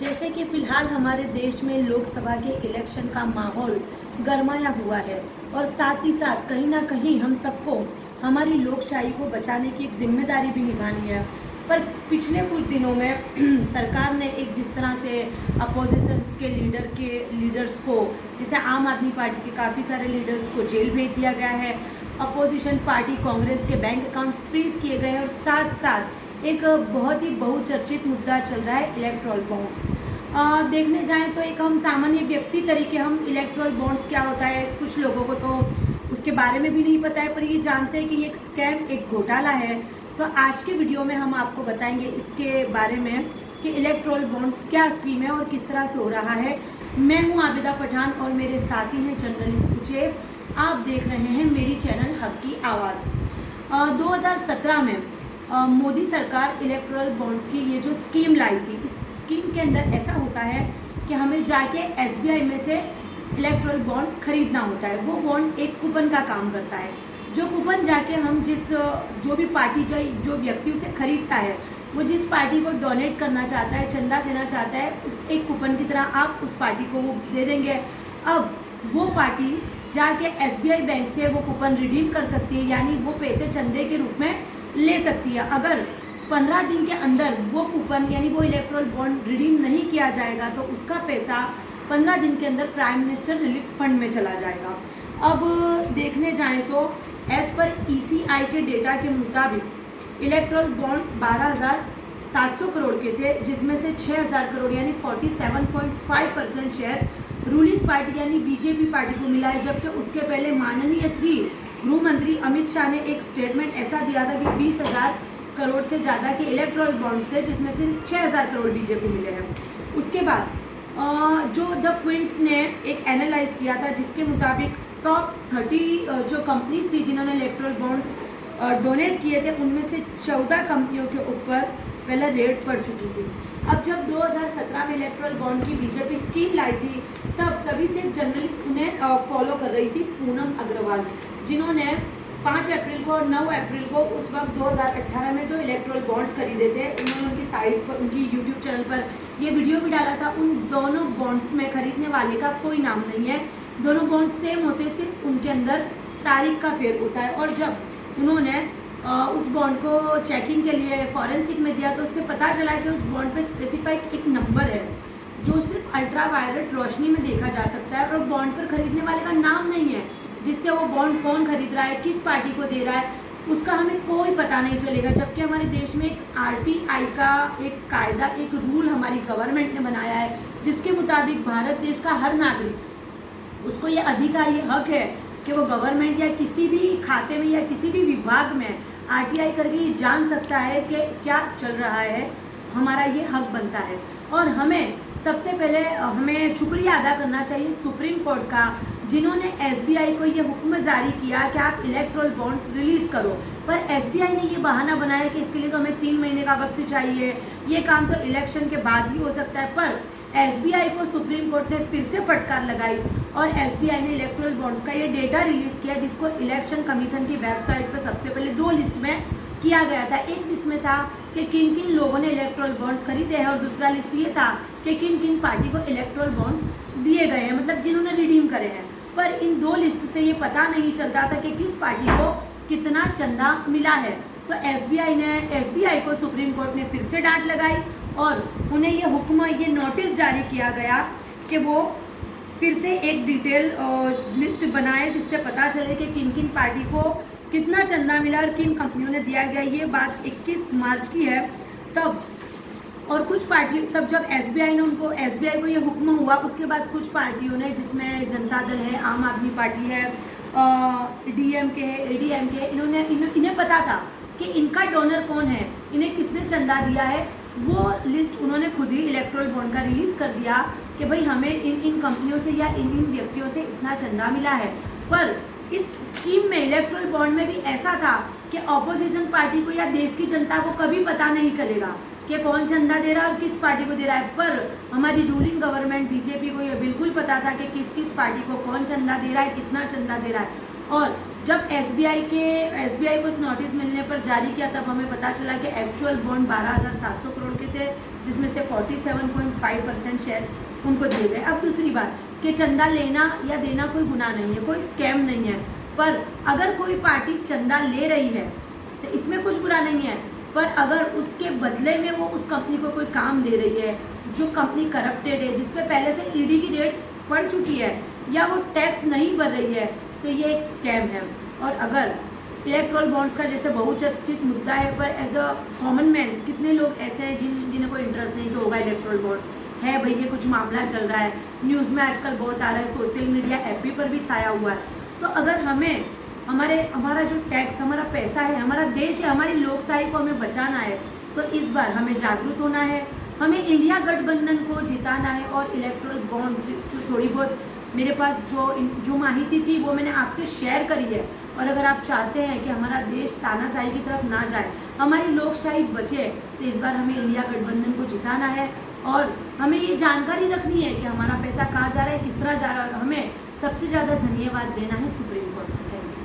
जैसे कि फिलहाल हमारे देश में लोकसभा के इलेक्शन का माहौल गरमाया हुआ है और साथ ही साथ कहीं ना कहीं हम सबको हमारी लोकशाही को बचाने की एक जिम्मेदारी भी निभानी है। पर पिछले कुछ दिनों में सरकार ने एक जिस तरह से अपोजिशन के लीडर्स को, जैसे आम आदमी पार्टी के काफ़ी सारे लीडर्स को जेल भेज दिया गया है, अपोजिशन पार्टी कांग्रेस के बैंक अकाउंट फ्रीज किए गए हैं और साथ साथ एक बहुत ही बहुचर्चित मुद्दा चल रहा है इलेक्ट्रॉल बॉन्ड्स। देखने जाएं तो एक हम सामान्य व्यक्ति तरीके हम इलेक्ट्रॉल बॉन्ड्स क्या होता है, कुछ लोगों को तो उसके बारे में भी नहीं पता है, पर ये जानते हैं कि ये एक स्कैम, एक घोटाला है। तो आज के वीडियो में हम आपको बताएंगे इसके बारे में कि इलेक्ट्रॉल बॉन्ड्स क्या स्कीम है और किस तरह से हो रहा है। मैं हूँ आबिदा पठान और मेरे साथी हैं जर्नलिस्ट कुचेब। आप देख रहे हैं मेरी चैनल हक की आवाज़। 2017 में मोदी सरकार इलेक्ट्रल बॉन्ड्स की ये जो स्कीम लाई थी, इस स्कीम के अंदर ऐसा होता है कि हमें जाके एसबीआई में से इलेक्ट्रल बॉन्ड खरीदना होता है। वो बॉन्ड एक कूपन का काम करता है, जो कूपन जाके हम जो भी पार्टी जो व्यक्ति उसे खरीदता है, वो जिस पार्टी को डोनेट करना चाहता है, चंदा देना चाहता है, उस एक कूपन की तरह आप उस पार्टी को वो दे देंगे। अब वो पार्टी जाके एसबीआई बैंक से वो कूपन रिडीम कर सकती है, यानी वो पैसे चंदे के रूप में ले सकती है। अगर 15 दिन के अंदर वो कूपन यानी वो इलेक्ट्रल बॉन्ड रिडीम नहीं किया जाएगा तो उसका पैसा 15 दिन के अंदर प्राइम मिनिस्टर रिलीफ फंड में चला जाएगा। अब देखने जाएं तो एज पर ईसीआई के डेटा के मुताबिक इलेक्ट्रल बॉन्ड 12,700 करोड़ के थे, जिसमें से 6,000 करोड़ यानी 47.5% शेयर रूलिंग पार्टी यानी बीजेपी पार्टी को मिला है। जबकि उसके पहले माननीय श्री गृह मंत्री अमित शाह ने एक स्टेटमेंट ऐसा दिया था कि 20,000 करोड़ से ज़्यादा के इलेक्ट्रल बॉन्ड्स थे, जिसमें से 6,000 करोड़ बीजेपी मिले हैं। उसके बाद जो द क्विंट ने एक एनालाइज किया था, जिसके मुताबिक टॉप 30 जो कंपनीज थी जिन्होंने इलेक्ट्रल बॉन्ड्स डोनेट किए थे, उनमें से 14 कंपनियों के ऊपर पहले रेट पड़ चुकी थी। अब जब 2017 में इलेक्ट्रल बॉन्ड की बीजेपी स्कीम लाई थी, तभी से एक जर्नलिस्ट उन्हें फॉलो कर रही थी, पूनम अग्रवाल, जिन्होंने 5 अप्रैल को और 9 अप्रैल को उस वक्त 2018 में जो इलेक्ट्रल बॉन्ड्स खरीदे थे, उन्होंने उनकी साइट पर, उनकी यूट्यूब चैनल पर ये वीडियो भी डाला था। उन दोनों बॉन्ड्स में खरीदने वाले का कोई नाम नहीं है, दोनों बॉन्ड्स सेम होते, सिर्फ उनके अंदर तारीख का फेर होता है। और जब उन्होंने उस बॉन्ड को चेकिंग के लिए फॉरेंसिक में दिया तो उससे पता चला कि उस बॉन्ड पे स्पेसिफाइड एक नंबर है जो सिर्फ अल्ट्रावायलेट रोशनी में देखा जा सकता है, और बॉन्ड पर खरीदने वाले का नाम नहीं है, जिससे वो बॉन्ड कौन खरीद रहा है, किस पार्टी को दे रहा है, उसका हमें कोई पता नहीं चलेगा। जबकि हमारे देश में एक आरटीआई का एक कायदा, एक रूल हमारी गवर्नमेंट ने बनाया है, जिसके मुताबिक भारत देश का हर नागरिक, उसको ये अधिकार, ये हक है कि वो गवर्नमेंट या किसी भी खाते में या किसी भी विभाग में आरटीआई करके ये जान सकता है कि क्या चल रहा है। हमारा ये हक बनता है। और हमें सबसे पहले हमें शुक्रिया अदा करना चाहिए सुप्रीम कोर्ट का, जिन्होंने एसबीआई को ये हुक्म जारी किया कि आप इलेक्ट्रल बॉन्ड्स रिलीज़ करो। पर एसबीआई ने ये बहाना बनाया कि इसके लिए तो हमें 3 महीने का वक्त चाहिए, ये काम तो इलेक्शन के बाद ही हो सकता है। पर एसबीआई को सुप्रीम कोर्ट ने फिर से फटकार लगाई और एसबीआई ने इलेक्ट्रल बॉन्ड्स का ये डेटा रिलीज़ किया, जिसको इलेक्शन कमीशन की वेबसाइट पर सबसे पहले 2 लिस्ट में किया गया था। एक लिस्ट में था कि किन किन लोगों ने इलेक्ट्रल बॉन्ड्स खरीदे हैं, और दूसरा लिस्ट ये था कि किन किन पार्टी को इलेक्ट्रल बॉन्ड्स दिए गए हैं, मतलब जिन्होंने रिडीम करे हैं। पर इन 2 लिस्ट से ये पता नहीं चलता था कि किस पार्टी को कितना चंदा मिला है। तो एसबीआई को सुप्रीम कोर्ट ने फिर से डांट लगाई और उन्हें ये हुक्म, ये नोटिस जारी किया गया कि वो फिर से एक डिटेल लिस्ट बनाए, जिससे पता चले कि किन किन पार्टी को कितना चंदा मिला और किन कंपनियों ने दिया गया। ये बात 21 मार्च की है तब। और कुछ पार्टी, तब जब एसबीआई को ये हुक्म हुआ, उसके बाद कुछ पार्टियों ने, जिसमें जनता दल है, आम आदमी पार्टी है, डीएमके है, एडीएमके है, इन्हें पता था कि इनका डोनर कौन है, इन्हें किसने चंदा दिया है। वो लिस्ट उन्होंने खुद ही इलेक्ट्रल बॉन्ड का रिलीज़ कर दिया कि भाई हमें इन कंपनियों से या इन व्यक्तियों से इतना चंदा मिला है। पर इस स्कीम में, इलेक्ट्रल बॉन्ड में भी ऐसा था कि ऑपोजिशन पार्टी को या देश की जनता को कभी पता नहीं चलेगा कि कौन चंदा दे रहा है और किस पार्टी को दे रहा है। पर हमारी रूलिंग गवर्नमेंट बीजेपी को यह बिल्कुल पता था कि किस किस पार्टी को कौन चंदा दे रहा है, कितना चंदा दे रहा है। और जब एसबीआई को नोटिस मिलने पर जारी किया तब हमें पता चला कि एक्चुअल बॉन्ड 12,700 करोड़ के थे, जिसमें से 47.5% शेयर उनको दिए गए। अब दूसरी बात कि चंदा लेना या देना कोई गुनाह नहीं है, कोई स्कैम नहीं है, पर अगर कोई पार्टी चंदा ले रही है तो इसमें कुछ बुरा नहीं है, पर अगर उसके बदले में वो उस कंपनी को कोई काम दे रही है जो कंपनी करप्टेड है, जिस पे पहले से ईडी की रेड पड़ चुकी है, या वो टैक्स नहीं भर रही है, तो ये एक स्कैम है। और अगर इलेक्ट्रल बॉन्ड्स का जैसे बहुचर्चित मुद्दा है, पर एज अ कॉमन मैन कितने लोग ऐसे हैं जिन्हें कोई इंटरेस्ट नहीं कि होगा इलेक्ट्रल बॉन्ड है, भाई ये कुछ मामला चल रहा है, न्यूज़ में आजकल बहुत आ रहा है, सोशल मीडिया एपी पर भी छाया हुआ है। तो अगर हमें हमारा जो टैक्स, हमारा पैसा है, हमारा देश है, हमारी लोकशाही को हमें बचाना है, तो इस बार हमें जागरूक होना है, हमें इंडिया गठबंधन को जिताना है। और इलेक्ट्रल बॉन्ड जो थोड़ी बहुत मेरे पास जो माहिती थी वो मैंने आपसे शेयर करी है। और अगर आप चाहते हैं कि हमारा देश तानाशाही की तरफ ना जाए, हमारी लोकशाही बचे, तो इस बार हमें इंडिया गठबंधन को जिताना है। और हमें ये जानकारी रखनी है कि हमारा पैसा कहाँ जा रहा है, किस तरह जा रहा है, और हमें सबसे ज़्यादा धन्यवाद देना है सुप्रीम कोर्ट को। Thank you.